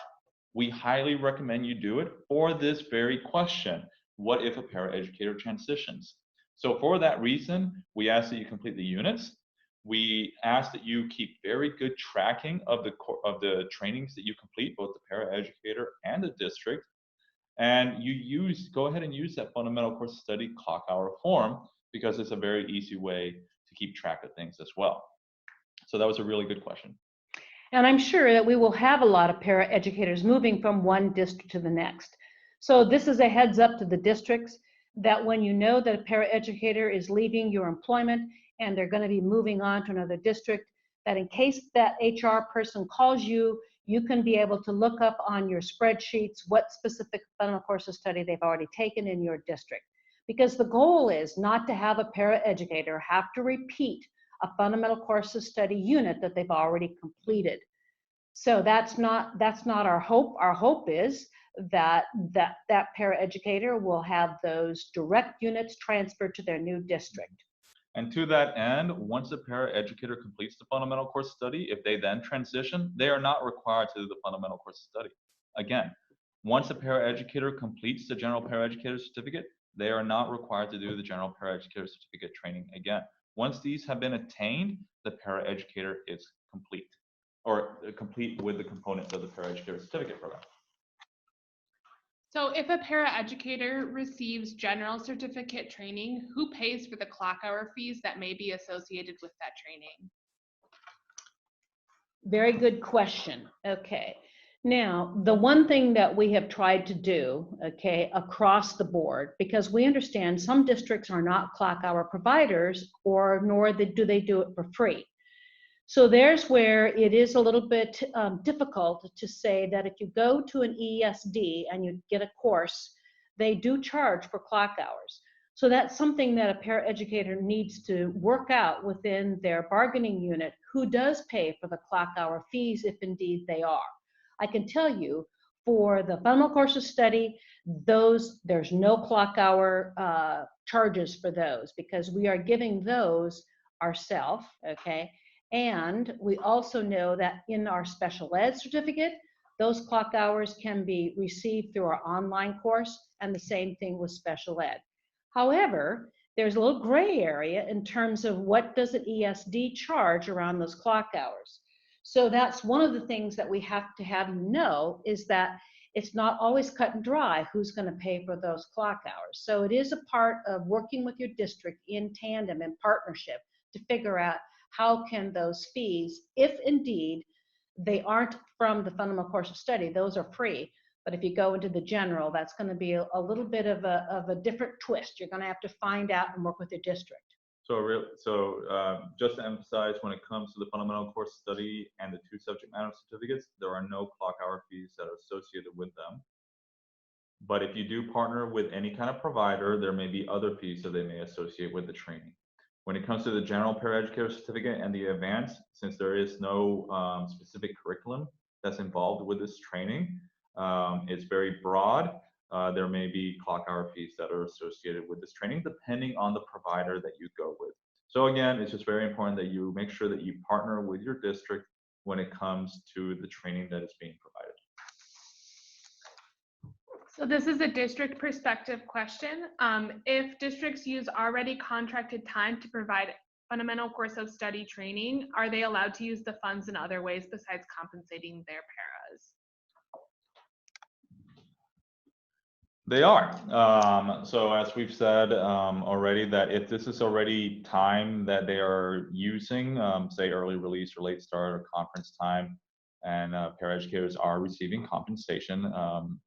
[SPEAKER 2] we highly recommend you do it for this very question. What if a paraeducator transitions? So for that reason, we ask that you complete the units. We ask that you keep very good tracking of the trainings that you complete, both the paraeducator and the district. And you go ahead and use that fundamental course study clock hour form, because it's a very easy way to keep track of things as well. So that was a really good question.
[SPEAKER 3] And I'm sure that we will have a lot of paraeducators moving from one district to the next. So this is a heads up to the districts that when you know that a paraeducator is leaving your employment and they're going to be moving on to another district, that in case that HR person calls you, you can be able to look up on your spreadsheets what specific fundamental course of study they've already taken in your district. Because the goal is not to have a paraeducator have to repeat a fundamental course of study unit that they've already completed. So that's not our hope. Our hope is that paraeducator will have those direct units transferred to their new district.
[SPEAKER 2] And to that end, once a paraeducator completes the fundamental course study, if they then transition, they are not required to do the fundamental course study. Again, once a paraeducator completes the general paraeducator certificate, they are not required to do the general paraeducator certificate training again. Once these have been attained, the paraeducator is complete, or complete with the components of the paraeducator certificate program.
[SPEAKER 1] So if a paraeducator receives general certificate training, who pays for the clock hour fees that may be associated with that training?
[SPEAKER 3] Very good question. Okay. Now, the one thing that we have tried to do, okay, across the board, because we understand some districts are not clock hour providers, or nor do they do it for free. So there's where it is a little bit difficult to say that if you go to an ESD and you get a course, they do charge for clock hours. So that's something that a paraeducator needs to work out within their bargaining unit, who does pay for the clock hour fees if indeed they are. I can tell you for the fundamental course of study, there's no clock hour charges for those, because we are giving those ourselves, okay? And we also know that in our special ed certificate, those clock hours can be received through our online course, and the same thing with special ed. However, there's a little gray area in terms of what does an ESD charge around those clock hours. So that's one of the things that we have to have you know, is that it's not always cut and dry who's going to pay for those clock hours. So it is a part of working with your district in tandem and partnership to figure out how can those fees, if indeed they aren't from the fundamental course of study, those are free. But if you go into the general, that's going to be a little bit of a different twist. You're going to have to find out and work with your district.
[SPEAKER 2] So just to emphasize, when it comes to the fundamental course study and the 2 subject matter certificates, there are no clock hour fees that are associated with them. But if you do partner with any kind of provider, there may be other fees that they may associate with the training. When it comes to the general paraeducator certificate and the advanced, since there is no specific curriculum that's involved with this training, it's very broad. There may be clock hour fees that are associated with this training, depending on the provider that you go with. So again, it's just very important that you make sure that you partner with your district when it comes to the training that is being provided.
[SPEAKER 1] So this is a district perspective question. If districts use already contracted time to provide fundamental course of study training, are they allowed to use the funds in other ways besides compensating their paras?
[SPEAKER 2] They are. So as we've said already, that if this is already time that they are using, say early release or late start or conference time, and paraeducators are receiving compensation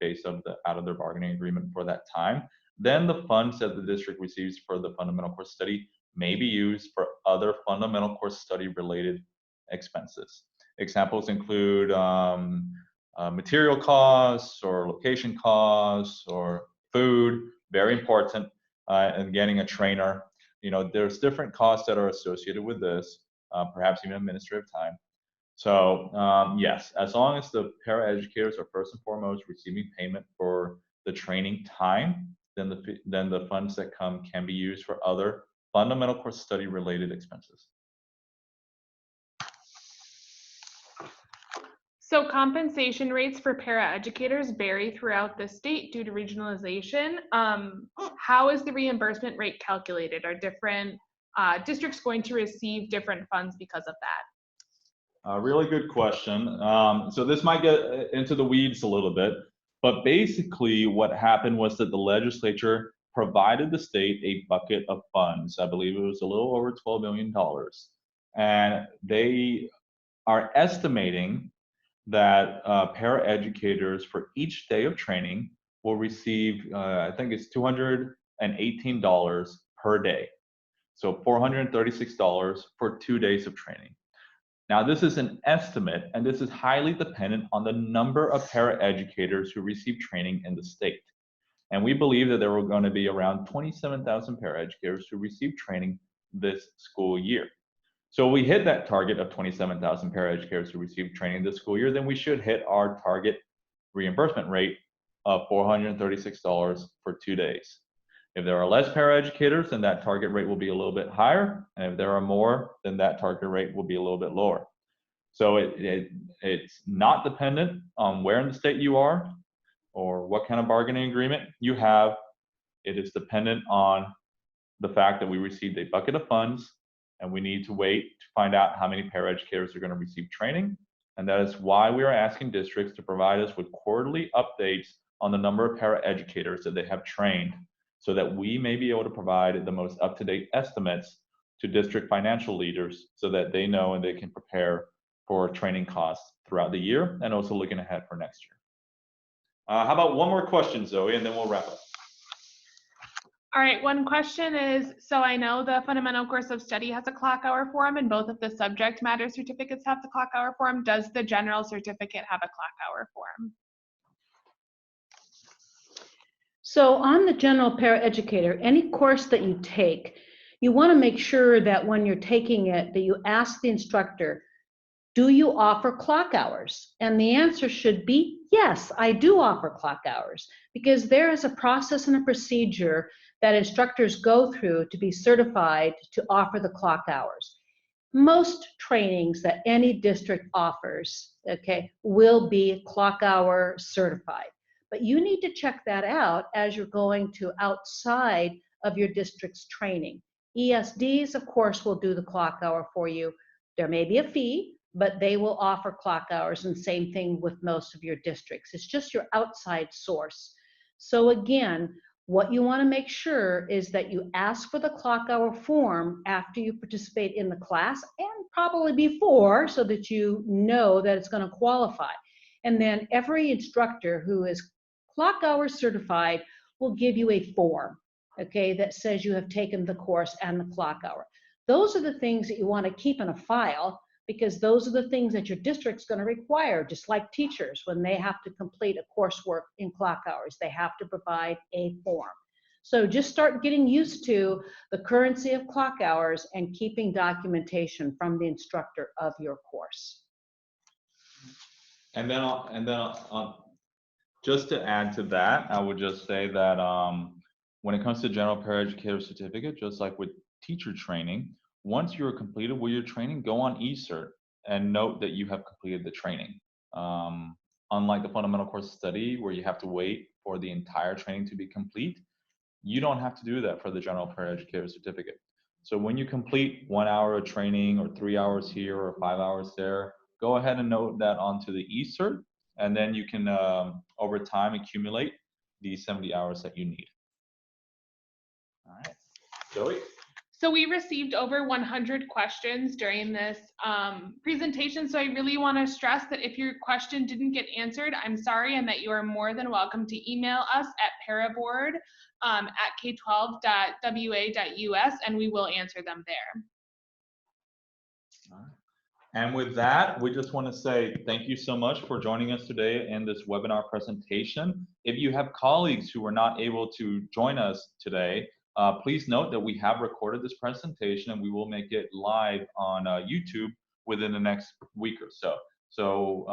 [SPEAKER 2] based on out of their bargaining agreement for that time, then the funds that the district receives for the fundamental course study may be used for other fundamental course study related expenses. Examples include material costs or location costs or food, very important, and getting a trainer. You know, there's different costs that are associated with this, perhaps even administrative time. So yes, as long as the paraeducators are first and foremost receiving payment for the training time, then the funds that come can be used for other fundamental course study related expenses.
[SPEAKER 1] So compensation rates for paraeducators vary throughout the state due to regionalization. How is the reimbursement rate calculated? Are different districts going to receive different funds because of that?
[SPEAKER 2] Really good question. So this might get into the weeds a little bit, but basically what happened was that the legislature provided the state a bucket of funds. I believe it was a little over $12 million. And they are estimating that paraeducators for each day of training will receive, I think it's $218 per day. So $436 for 2 days of training. Now, this is an estimate, and this is highly dependent on the number of paraeducators who receive training in the state. And we believe that there are going to be around 27,000 paraeducators who receive training this school year. So we hit that target of 27,000 paraeducators who receive training this school year, then we should hit our target reimbursement rate of $436 for 2 days. If there are less paraeducators, then that target rate will be a little bit higher. And if there are more, then that target rate will be a little bit lower. So it's not dependent on where in the state you are or what kind of bargaining agreement you have. It is dependent on the fact that we received a bucket of funds and we need to wait to find out how many paraeducators are going to receive training. And that is why we are asking districts to provide us with quarterly updates on the number of paraeducators that they have trained, so that we may be able to provide the most up-to-date estimates to district financial leaders so that they know and they can prepare for training costs throughout the year and also looking ahead for next year. How about one more question, Zoe, and then we'll wrap up.
[SPEAKER 1] All right, one question is, so I know the fundamental course of study has a clock hour form and both of the subject matter certificates have the clock hour form. Does the general certificate have a clock hour form?
[SPEAKER 3] So on the general paraeducator, any course that you take, you want to make sure that when you're taking it, that you ask the instructor, do you offer clock hours? And the answer should be, yes, I do offer clock hours, because there is a process and a procedure that instructors go through to be certified to offer the clock hours. Most trainings that any district offers, okay, will be clock hour certified. But you need to check that out as you're going to outside of your district's training. ESDs, of course, will do the clock hour for you. There may be a fee, but they will offer clock hours, and same thing with most of your districts. It's just your outside source. So again, what you want to make sure is that you ask for the clock hour form after you participate in the class, and probably before, so that you know that it's going to qualify. And then every instructor who is clock hour certified will give you a form, okay, that says you have taken the course and the clock hour. Those are the things that you want to keep in a file, because those are the things that your district's going to require, just like teachers, when they have to complete a coursework in clock hours, they have to provide a form. So just start getting used to the currency of clock hours and keeping documentation from the instructor of your course.
[SPEAKER 2] And then just to add to that, I would just say that when it comes to general paraeducator certificate, just like with teacher training, once you're completed with your training, go on eCert and note that you have completed the training. Unlike the fundamental course study where you have to wait for the entire training to be complete, you don't have to do that for the general paraeducator certificate. So when you complete 1 hour of training or 3 hours here or 5 hours there, go ahead and note that onto the eCert, and then you can, over time, accumulate the 70 hours that you need. All right, Zoe?
[SPEAKER 1] So we received over 100 questions during this presentation, so I really want to stress that if your question didn't get answered, I'm sorry, and that you are more than welcome to email us at paraboard at k12.wa.us, and we will answer them there.
[SPEAKER 2] All right. And with that, we just want to say thank you so much for joining us today in this webinar presentation. If you have colleagues who were not able to join us today, please note that we have recorded this presentation and we will make it live on YouTube within the next week or so. So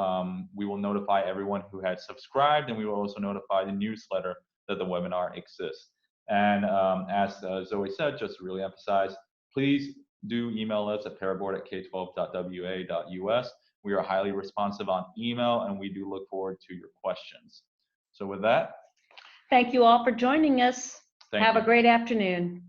[SPEAKER 2] we will notify everyone who had subscribed, and we will also notify the newsletter that the webinar exists. And as Zoe said, just to really emphasize, please do email us at paraboard@k12.wa.us. We are highly responsive on email, and we do look forward to your questions. So with that,
[SPEAKER 3] thank you all for joining us.
[SPEAKER 2] Have
[SPEAKER 3] a great afternoon.